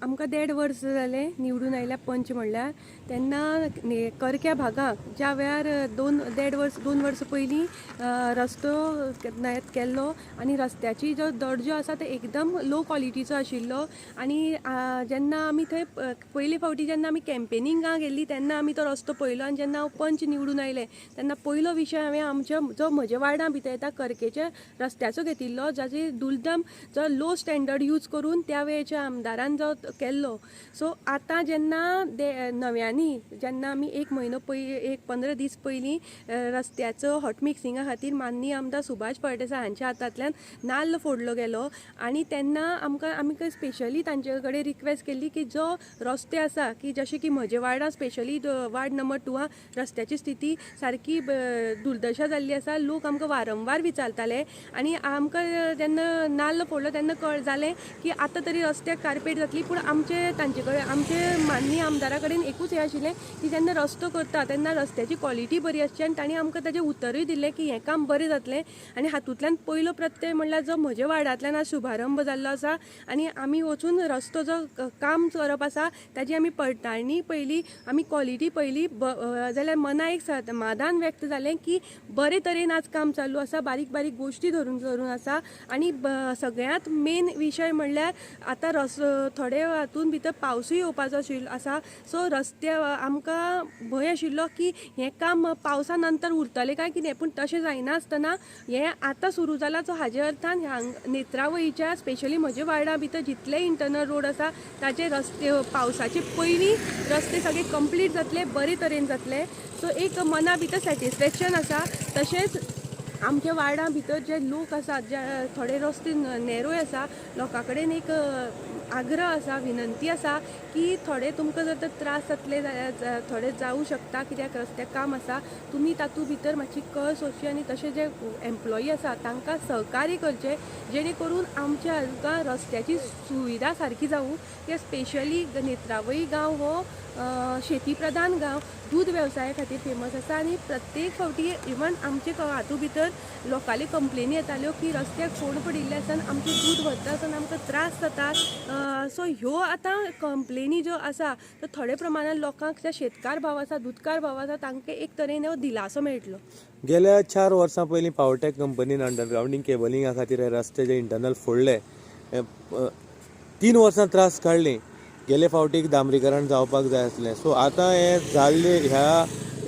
आमकां 1.5 वर्स जालें निवडून आयल्या पंच म्हणल्यार तेन्ना करक्या भागाक ज्या वेळार 2 वर्स पयलीं रस्तो केल्लो आनी रस्त्याची जो दर्जो आसा तो एकदम लो क्वॉलिटीचो आशिल्लो आनी जेन्ना आमी थंय पयले फावटी जेन्ना आमी कॅम्पेनिंगाक गेल्लीं तेन्ना आमी तो रस्तो पळयलो आनी जेन्ना हांव पंच निवडून आयलें तेन्ना पयलो विशय हांवें आमच्या जो म्हज्या वार्डां भितर येता करकेच्या रस्त्याचो घेतिल्लो जाची दुलदम जो लो स्टँडर्ड यूज करून त्या वेळेच्या आमदारान जो केल्लो. सो आतां जेन्ना नव्यांनी जेन्ना आमी 1 म्हयनो पयलीं 15 दीस पयलीं रस्त्याचो हॉट मिक्सिंगा खातीर माननीय आमदार सुभाष फळदेसाय हांच्या हातांतल्यान नाल्ल फोडलो गेलो आनी तेन्ना आमी स्पेशली तांचे कडेन रिक्वेस्ट केल्ली की जो रस्ते आसा की जशें की म्हजे वार्डां स्पेशली वार्ड नंबर 2 रस्त्याची स्थिती सारकी दुर्दशा जाल्ली आसा. लोक आमकां वारंवार विचारताले आनी आमकां जेन्ना नाल्ल फोडलो तेन्ना जालें की आतां तरी रस्त्याक कार्पेट जातली पूण तांचे कडेन आमचे माननीय आमदारा कडेन एकूच हें आशिल्लें की जेन्ना रस्तो करता तेन्ना रस्त्याची क्वॉलिटी बरी आसची आनी तांणी आमकां ताचें उतरूय दिलें की हें काम बरें जातलें. आनी हातूंतल्यान पयलो प्रत्यय म्हणल्यार जो म्हज्या वार्डांतल्यान आज शुभारंभ जाल्लो आसा आनी आमी वचून रस्तो जो काम करप आसा ताजी आमी पडताळणी पयली आमी क्वॉलिटी पयली जाल्यार मना एक समाधान व्यक्त जालें की बरे तरेन आज काम चालू आसा, बारीक बारीक गोश्टी धरून आसा. आनी सगळ्यांत मेन विशय म्हणल्यार आतां थोडे हातून भितर पावसूय येवपाचो आसा. सो रस्ते आमकां भंय आशिल्लो की हें काम पावसा नंतर उरतलें काय कितें पूण तशें जायनासतना हें आतां सुरू जालां. सो हाजे अर्थान नेत्रावळीच्या स्पेशली म्हज्या वार्डा भितर जितले इंटरनल रोड आसा ताचे रस्ते पावसाचे पयलीं रस्ते सगळे कंप्लीट जातले, बरे तरेन जातले. सो एक मना भितर सॅटिस्फॅक्शन आसा. तशेंच आमच्या वार्डां भितर जे लोक आसात जे थोडे रस्ते नेरूय आसा लोकां कडेन एक आग्रह आसा, विनंती आसा की थोडे तुमकां जर तर त्रास जातले जाल्यार थोडे जावं शकता कित्याक रस्त्याक काम आसा. तुमी तातूंत भितर मातशी कळ सोंसची आनी तशें जे एम्प्लॉई आसा तांकां सहकार्य करचें जेणे करून आमच्या हांगा रस्त्याची सुविधा सारकी जावं. कित्याक स्पेशली नेत्रावळी गांव हो शेती प्रधान गांव दूध वेवसाया खातीर फेमस आसा आनी प्रत्येक फावटी इवन आमचे हातूंत भितर लोकांले कंप्लेनी येताल्यो की रस्त्याक फोड पडिल्ले आसा आनी आमचें दूध व्हरता आसतना आमकां त्रास जातात. सो ह्यो आतां कंप्लेनी ज्यो आसा तो थोड्या प्रमाणात लोकांक जे शेतकार भाव आसा दूधकार भाव आसा तांकां एक तरेन हो दिलासो मेळटलो. गेल्या 4 वर्सां पयलीं पावरटॅक कंपनीन अंडरग्रावंडींग केबलिंगा खातीर हे रस्ते जे इंटरनल फोडले 3 वर्सां त्रास काडली. गेले फावटीक डांबरीकरण जावपाक जाय आसलें. सो आतां हे जाल्ले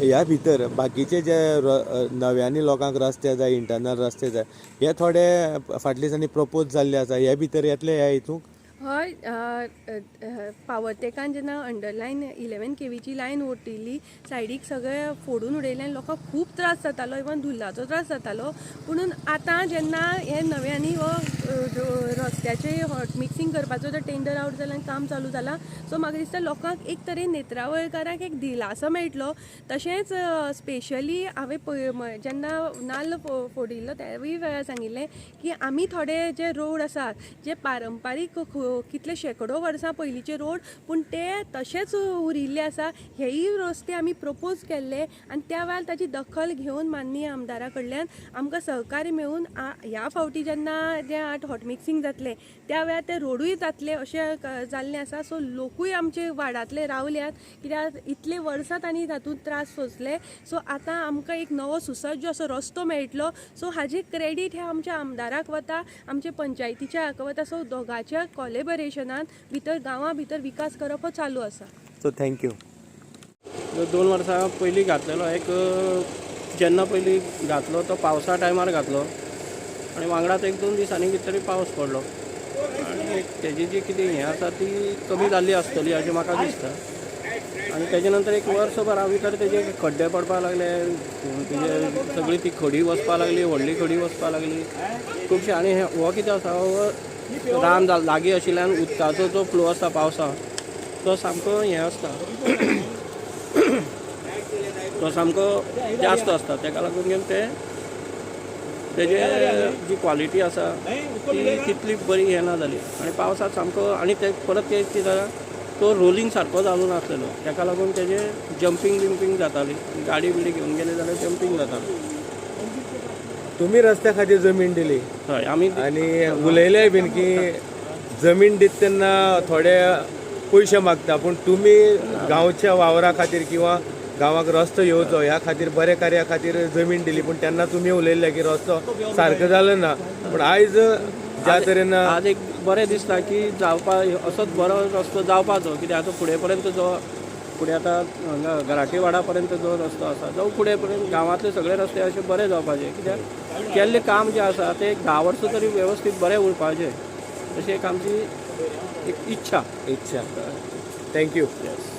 ह्या भितर बाकीचे जे नव्यांनी लोकांक रस्ते जाय इंटरनल रस्ते जाय हे थोडे फाटल्या दिसांनी प्रपोज जाल्ले आसा. हे भितर येतले ह्या हितूंक हय पावरटॅकान जेन्ना अंडरलायन 11 KVची लायन ओटिल्ली सायडीक सगळे फोडून उडयले आनी लोकांक खूब त्रास जातालो इवन धुल्लाचो त्रास जातालो. पुणून आतां जेन्ना हे नव्यांनी हो रस्त्याचे हॉट मिक्सिंग करपाचो जो टेंडर आवट जाला आनी काम चालू जाला सो म्हाका दिसता लोकांक एक तरेन नेत्रावळकारांक एक दिलासो मेळटलो. तशेंच स्पेशली हांवें जेन्ना नाल्ल फोडिल्लो त्या वेळार सांगिल्लें की आमी थोडे जे रोड आसात जे पारंपारीक कितले शेकडो वर्सां पयलींचे रोड पूण ते तशेंच उरिल्ले आसा. हेय रस्ते आमी प्रपोज केल्ले आनी त्या वेळार ताची दखल घेवन माननीय आमदारा कडल्यान आमकां सहकार्य मेळून ह्या फावटी जेन्ना जे हॉट मिक्सिंग जातले त्या वेळार ते रोडूय जातले अशें जाल्लें आसा. सो लोकूय आमचे वाड्यांतले रावल्यात कित्याक इतले वर्सां तांणी तातूंत त्रास सोंसले. सो आतां आमकां एक नवो सुसज्ज असो रस्तो मेळटलो. सो हाजें क्रेडीट हे आमच्या आमदाराक वता, आमच्या पंचायतीच्या हाका वता. सो दोगांच्या कोलॅबोरेशनान भितर गांवां भितर विकास करप हो चालू आसा. So thank you. 2 वर्सां पयलीं घातलेलो जेन्ना पयलीं घातलो तो पावसा टायमार घातलो आनी वांगडाच 1-2 दिसांनी कितें तरी पावस पडलो आनी तेजी जी कितें हें आसा ती कमी जाल्ली आसतली अशें म्हाका दिसता. आनी तेजे नंतर 1 वर्सभरा भितर तेजे खड्डे पडपाक लागले, तेजे सगळी ती खडी वचपाक लागली, व्हडली खडी वचपाक लागली खुबशे. आनी हो कितें आसा हो रान लागीं आशिल्ल्यान उदकाचो जो फ्लो आसता पावसा तो सामको हें आसता तो सामको जास्त आसता. ताका लागून तेजे जी क्वॉलिटी आसा ती तितली बरी हें ना जाली आनी पावसाक सामको आनी ते परत ते कितें जाता तो रोलिंग सारको जालो नासलेलो. ताका लागून तेजे जंपिंग जाताली. गाडी बिडी घेवन गेले जाल्यार जंपिंग जाताली. तुम्ही रस्त्या खातीर जमीन दिली हय आमी आनी उलयलेय बीन की जमीन दिता तेन्ना थोडे पयशे मागता, पूण तुमी गांवच्या वावरा खातीर किंवा गांवाक रस्तो येवचो ह्या खातीर बरे कार्या खातीर जमीन दिली, पूण तेन्ना तुमी उलयल्ले की रस्तो सारको जालो ना. पूण आयज ज्या तरेन आज एक बरें दिसता की जावपा असोच बरो रस्तो जावपाचो, कित्याक आतां फुडें पर्यंत जो फुडें आतां हांगा घराटी वाडा पर्यंत जो रस्तो आसा तो फुडें पर्यंत गांवांतले सगळे रस्ते अशे बरे जावपाचे, कित्याक केल्लें काम जें आसा तें 10 वर्सां तरी वेवस्थीत बरें उरपाचें, अशी एक आमची एक इच्छा. थँक्यू. Yes.